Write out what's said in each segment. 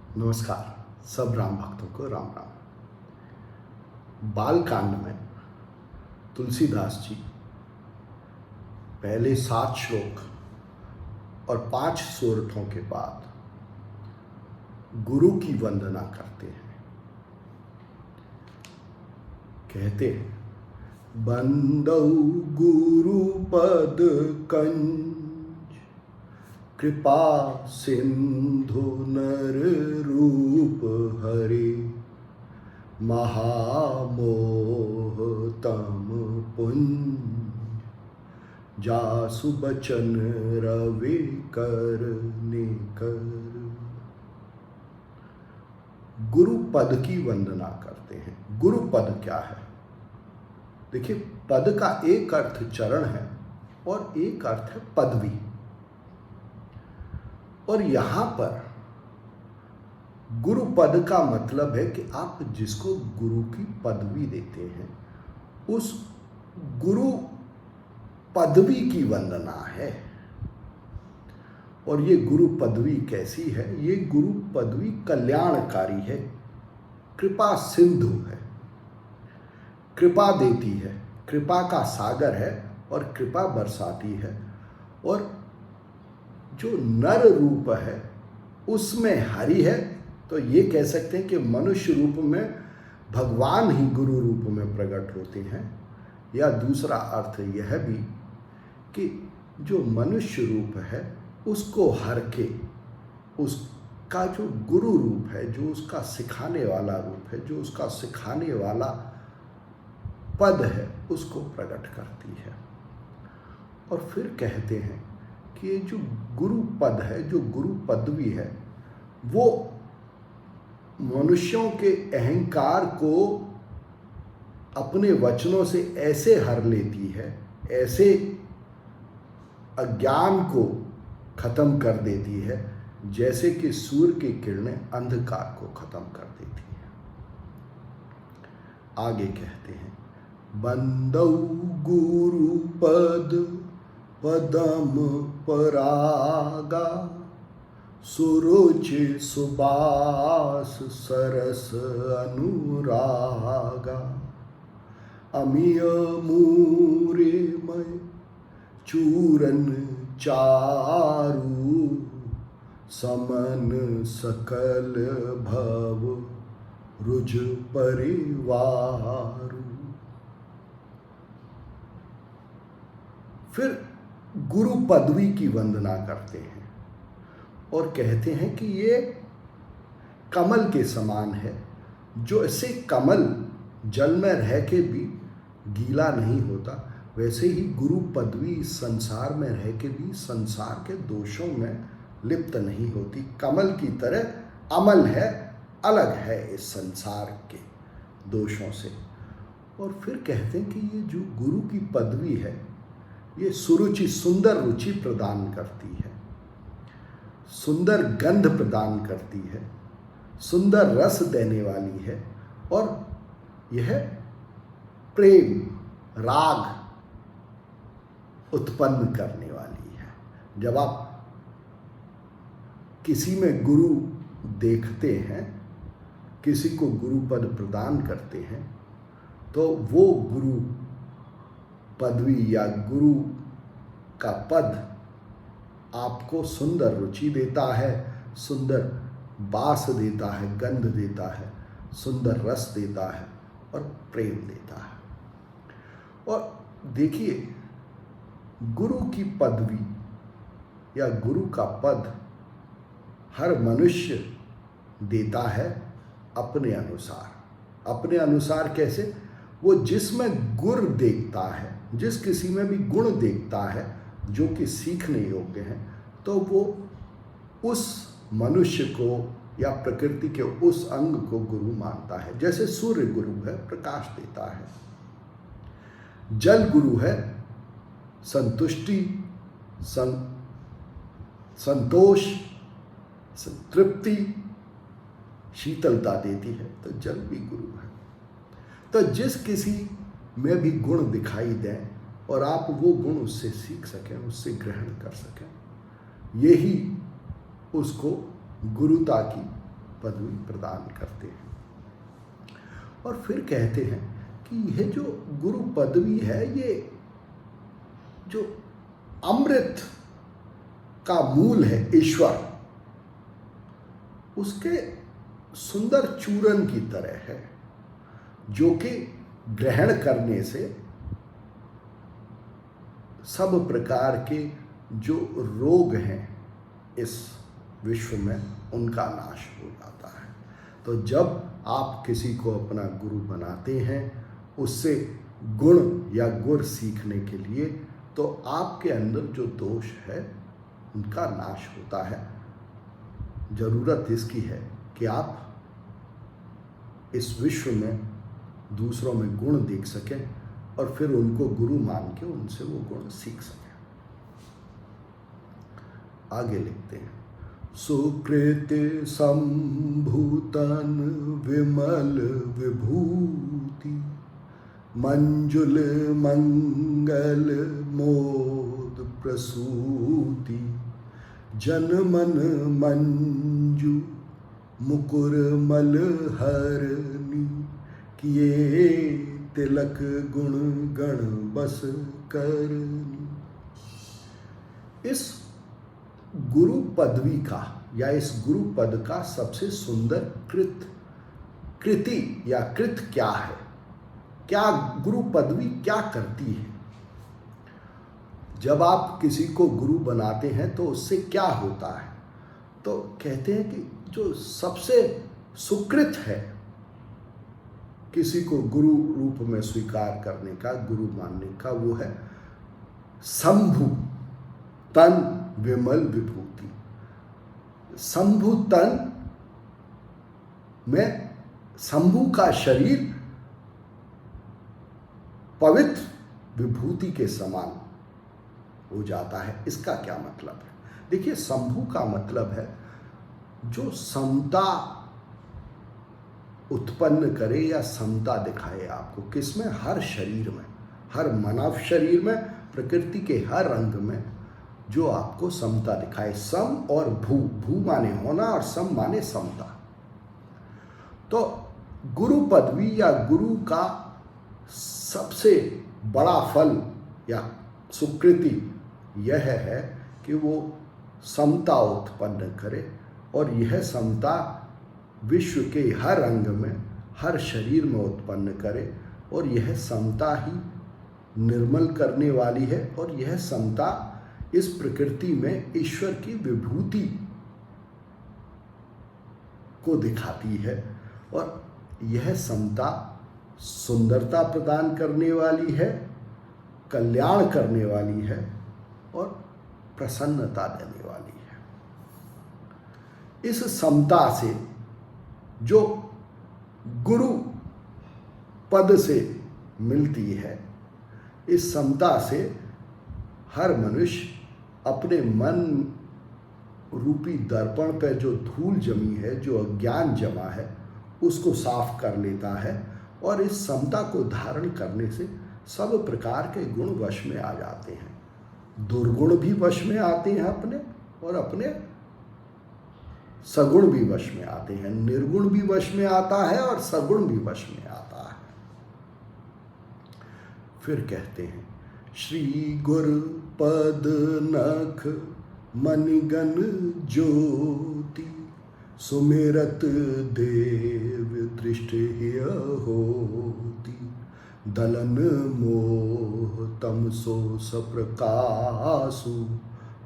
नमस्कार। सब राम भक्तों को राम राम। बाल कांड में तुलसीदास जी पहले 7 श्लोक और 5 सोरठों के बाद गुरु की वंदना करते हैं। कहते हैं, बंदौ गुरु पद कंज, कृपा सिंधु नर रूप हरे, महामोह तम पुंज, जासु बचन रवि कर निकर। गुरु पद की वंदना करते हैं। गुरु पद क्या है? देखिए, पद का एक अर्थ चरण है और एक अर्थ है पदवी। और यहां पर गुरु पद का मतलब है कि आप जिसको गुरु की पदवी देते हैं, उस गुरु पदवी की वंदना है। और ये गुरु पदवी कैसी है? ये गुरु पदवी कल्याणकारी है, कृपा सिंधु है, कृपा देती है, कृपा का सागर है और कृपा बरसाती है। और जो नर रूप है उसमें हरि है, तो ये कह सकते हैं कि मनुष्य रूप में भगवान ही गुरु रूप में प्रकट होते हैं। या दूसरा अर्थ यह भी कि जो मनुष्य रूप है उसको हर के, उसका जो गुरु रूप है, जो उसका सिखाने वाला रूप है, जो उसका सिखाने वाला पद है, उसको प्रकट करती है। और फिर कहते हैं कि ये जो गुरु पद है, जो गुरु पदवी है, वो मनुष्यों के अहंकार को अपने वचनों से ऐसे हर लेती है, ऐसे अज्ञान को खत्म कर देती है, जैसे कि सूर्य की किरणें अंधकार को खत्म कर देती हैं। आगे कहते हैं, बंदौ गुरु पद पदम परागा, सुरुचि सुबास सरस अनुरागा, अमिय मूरे मय चूरन चारु, समन सकल भव रुज परिवारु। फिर गुरु पदवी की वंदना करते हैं और कहते हैं कि ये कमल के समान है। जो ऐसे कमल जल में रह के भी गीला नहीं होता, वैसे ही गुरु पदवी संसार में रह के भी संसार के दोषों में लिप्त नहीं होती। कमल की तरह अमल है, अलग है इस संसार के दोषों से। और फिर कहते हैं कि ये जो गुरु की पदवी है, ये सुरुचि, सुंदर रुचि प्रदान करती है, सुंदर गंध प्रदान करती है, सुंदर रस देने वाली है, और यह प्रेम, राग उत्पन्न करने वाली है। जब आप किसी में गुरु देखते हैं, किसी को गुरु पद प्रदान करते हैं, तो वो गुरु पदवी या गुरु का पद आपको सुंदर रुचि देता है, सुंदर बास देता है, गंध देता है, सुंदर रस देता है और प्रेम देता है। और देखिए, गुरु की पदवी या गुरु का पद हर मनुष्य देता है अपने अनुसार। अपने अनुसार कैसे? वो जिसमें गुण देखता है, जिस किसी में भी गुण देखता है जो कि सीखने योग्य है, तो वो उस मनुष्य को या प्रकृति के उस अंग को गुरु मानता है। जैसे सूर्य गुरु है, प्रकाश देता है। जल गुरु है, संतुष्टि, संतोष, तृप्ति, शीतलता देती है, तो जल भी गुरु है। तो जिस किसी में भी गुण दिखाई दें और आप वो गुण उससे सीख सकें, उससे ग्रहण कर सकें, यही उसको गुरुता की पदवी प्रदान करते हैं। और फिर कहते हैं कि यह जो गुरु पदवी है, ये जो अमृत का मूल है ईश्वर, उसके सुंदर चूरन की तरह है, जो कि ग्रहण करने से सब प्रकार के जो रोग हैं इस विश्व में उनका नाश हो जाता है। तो जब आप किसी को अपना गुरु बनाते हैं, उससे गुण या गुर सीखने के लिए, तो आपके अंदर जो दोष है उनका नाश होता है। जरूरत इसकी है कि आप इस विश्व में दूसरों में गुण देख सकें और फिर उनको गुरु मान के उनसे वो गुण सीख सकें। आगे लिखते हैं, सुकृति संभूतन विमल विभूति, मंजुल मंगल मोद प्रसूति, जनमन मंजू मुकुर मल हरनी, किए तिलक गुण गण बस करनी। इस गुरु पदवी का या इस गुरु पद का सबसे सुंदर कृति या कृत क्या है? क्या गुरु पदवी क्या करती है? जब आप किसी को गुरु बनाते हैं तो उससे क्या होता है? तो कहते हैं कि जो सबसे सुकृत है किसी को गुरु रूप में स्वीकार करने का, गुरु मानने का, वो है शंभु तन विमल विभूति। शंभु तन में शंभु का शरीर पवित्र विभूति के समान हो जाता है। इसका क्या मतलब है? देखिए, शंभु का मतलब है जो समता उत्पन्न करे या समता दिखाए आपको। किसमें? हर शरीर में, हर मानव शरीर में, प्रकृति के हर अंग में जो आपको समता दिखाए। सम और भू, भू माने होना और सम माने समता। तो गुरु पदवी या गुरु का सबसे बड़ा फल या सुकृति यह है कि वो समता उत्पन्न करे, और यह समता विश्व के हर अंग में, हर शरीर में उत्पन्न करे, और यह समता ही निर्मल करने वाली है, और यह समता इस प्रकृति में ईश्वर की विभूति को दिखाती है, और यह समता सुंदरता प्रदान करने वाली है, कल्याण करने वाली है और प्रसन्नता देने वाली है। इस समता से जो गुरु पद से मिलती है, इस समता से हर मनुष्य अपने मन रूपी दर्पण पर जो धूल जमी है, जो अज्ञान जमा है, उसको साफ कर लेता है, और इस समता को धारण करने से सब प्रकार के गुण वश में आ जाते हैं। दुर्गुण भी वश में आते हैं अपने, और अपने सगुण भी वश में आते हैं। निर्गुण भी वश में आता है और सगुण भी वश में आता है। फिर कहते हैं, श्री गुरु पद नख मनिगन ज्योति, सुमिरत देव दृष्टि होती, दलन मोह तम सो सप्रकाशु,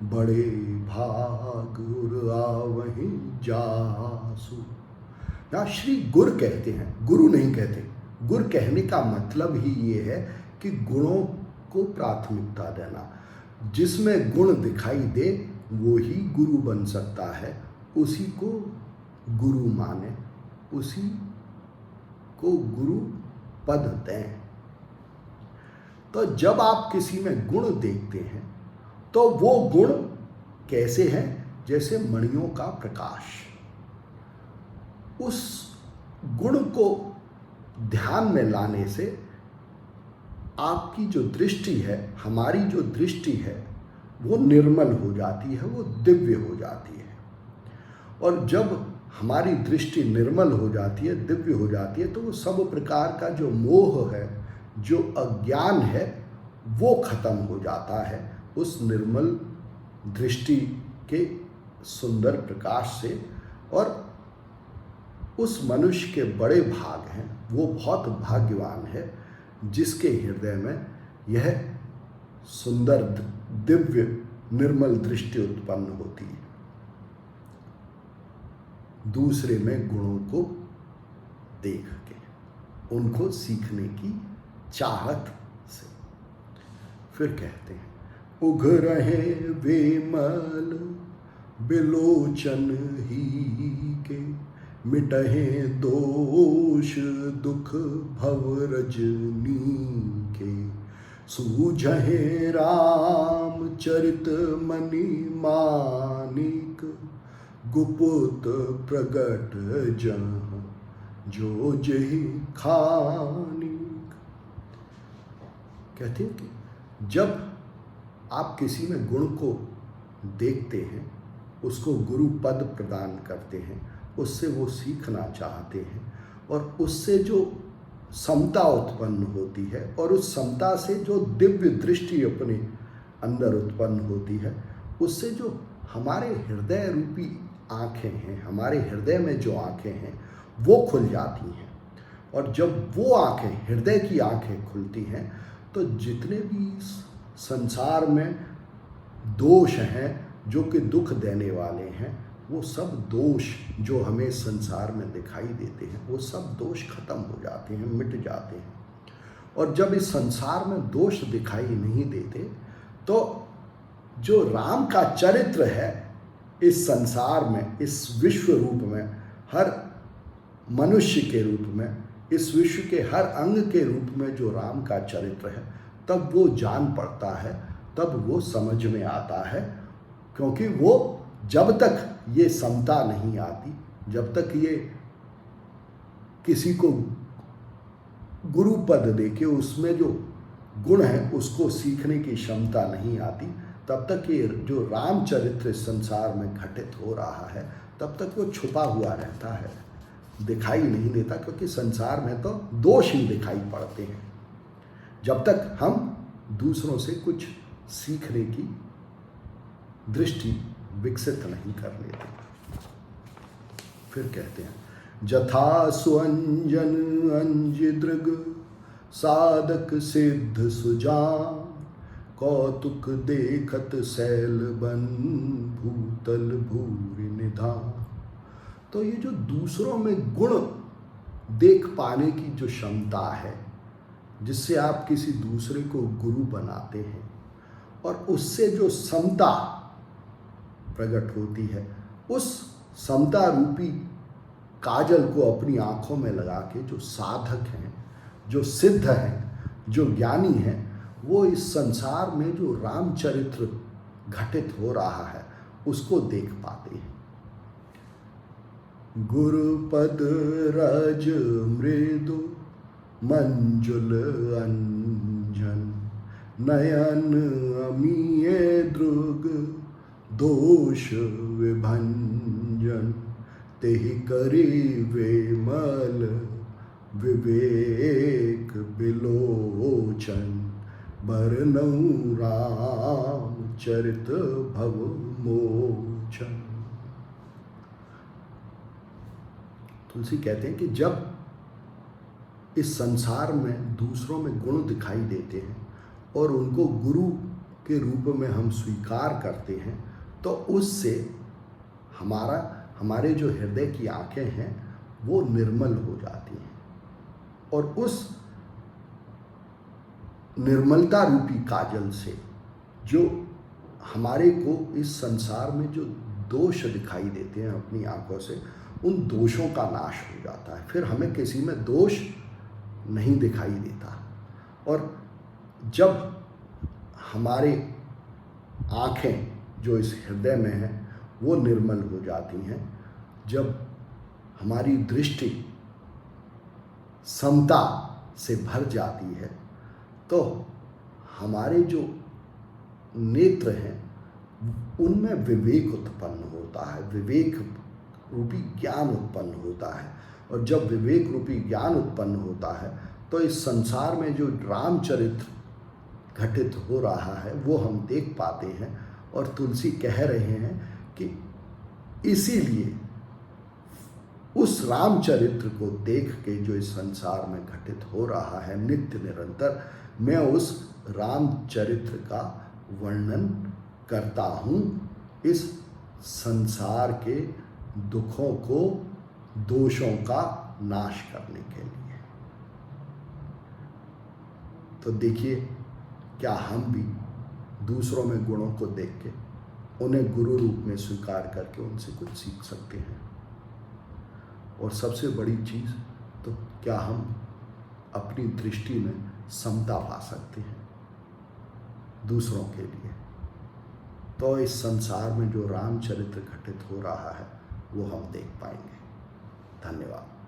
बड़े भाग उर आवहि जासु। यहाँ श्री गुर कहते हैं, गुरु नहीं कहते। गुर कहने का मतलब ही ये है कि गुणों को प्राथमिकता देना। जिसमें गुण दिखाई दे वो ही गुरु बन सकता है, उसी को गुरु माने, उसी को गुरु पद दें। तो जब आप किसी में गुण देखते हैं तो वो गुण कैसे हैं? जैसे मणियों का प्रकाश। उस गुण को ध्यान में लाने से आपकी जो दृष्टि है, हमारी जो दृष्टि है, वो निर्मल हो जाती है, वो दिव्य हो जाती है। और जब हमारी दृष्टि निर्मल हो जाती है, दिव्य हो जाती है, तो वो सब प्रकार का जो मोह है, जो अज्ञान है, वो खत्म हो जाता है उस निर्मल दृष्टि के सुंदर प्रकाश से। और उस मनुष्य के बड़े भाग हैं, वो बहुत भाग्यवान है जिसके हृदय में यह सुंदर दिव्य निर्मल दृष्टि उत्पन्न होती है, दूसरे में गुणों को देख के, उनको सीखने की चाहत से। फिर कहते हैं, उघ रहे विमल बिलोचन ही के, मिटहे दोष दुख भव रजनी के, सूझहे राम चरित मणि मानिक, गुप्त प्रगट जहाँ जो जेहि खानिक। कहते हैं कि जब आप किसी में गुण को देखते हैं, उसको गुरु पद प्रदान करते हैं, उससे वो सीखना चाहते हैं, और उससे जो समता उत्पन्न होती है और उस समता से जो दिव्य दृष्टि अपने अंदर उत्पन्न होती है, उससे जो हमारे हृदय रूपी आँखें हैं, हमारे हृदय में जो आँखें हैं वो खुल जाती हैं। और जब वो आँखें, हृदय की आँखें खुलती हैं, तो जितने भी संसार में दोष हैं जो कि दुख देने वाले हैं, वो सब दोष जो हमें संसार में दिखाई देते हैं, वो सब दोष खत्म हो जाते हैं, मिट जाते हैं। और जब इस संसार में दोष दिखाई नहीं देते, तो जो राम का चरित्र है इस संसार में, इस विश्व रूप में, हर मनुष्य के रूप में, इस विश्व के हर अंग के रूप में जो राम का चरित्र है, तब वो जान पड़ता है, तब वो समझ में आता है। क्योंकि वो जब तक ये समता नहीं आती, जब तक ये किसी को गुरु पद देके उसमें जो गुण है उसको सीखने की क्षमता नहीं आती, तब तक ये जो रामचरित्र संसार में घटित हो रहा है, तब तक वो छुपा हुआ रहता है, दिखाई नहीं देता। क्योंकि संसार में तो दोष ही दिखाई पड़ते हैं, जब तक हम दूसरों से कुछ सीखने की दृष्टि विकसित नहीं कर लेते। फिर कहते हैं, जथा सुअंजन अंजिदृग साधक सिद्ध सुजान, कौतुक देखत सैल बन भूतल भूरि निधान। तो ये जो दूसरों में गुण देख पाने की जो क्षमता है, जिससे आप किसी दूसरे को गुरु बनाते हैं, और उससे जो समता प्रकट होती है, उस समता रूपी काजल को अपनी आंखों में लगा के जो साधक हैं, जो सिद्ध हैं, जो ज्ञानी हैं, वो इस संसार में जो रामचरित्र घटित हो रहा है उसको देख पाते हैं। गुरुपद रज मृदु मंजुल अंजन, नयन अमीय दृग दोष विभंजन, तेहि करी विमल विवेक बिलोचन, बरनऊ राम चरित भव मोचन। तुलसी कहते हैं कि जब इस संसार में दूसरों में गुण दिखाई देते हैं और उनको गुरु के रूप में हम स्वीकार करते हैं, तो उससे हमारे जो हृदय की आंखें हैं वो निर्मल हो जाती हैं, और उस निर्मलता रूपी काजल से जो हमारे को इस संसार में जो दोष दिखाई देते हैं अपनी आंखों से, उन दोषों का नाश हो जाता है। फिर हमें किसी में दोष नहीं दिखाई देता। और जब हमारे आँखें जो इस हृदय में हैं वो निर्मल हो जाती हैं, जब हमारी दृष्टि समता से भर जाती है, तो हमारे जो नेत्र हैं उनमें विवेक उत्पन्न होता है। विवेक रूपी ज्ञान उत्पन्न होता है। और जब विवेक रूपी ज्ञान उत्पन्न होता है तो इस संसार में जो रामचरित्र घटित हो रहा है वो हम देख पाते हैं। और तुलसी कह रहे हैं कि इसीलिए उस रामचरित्र को देख के जो इस संसार में घटित हो रहा है नित्य निरंतर, मैं उस रामचरित्र का वर्णन करता हूँ इस संसार के दुखों को, दोषों का नाश करने के लिए। तो देखिए, क्या हम भी दूसरों में गुणों को देख के उन्हें गुरु रूप में स्वीकार करके उनसे कुछ सीख सकते हैं। और सबसे बड़ी चीज़, तो क्या हम अपनी दृष्टि में समता पा सकते हैं दूसरों के लिए। तो इस संसार में जो रामचरित्र घटित हो रहा है वो हम देख पाएंगे। धन्यवाद।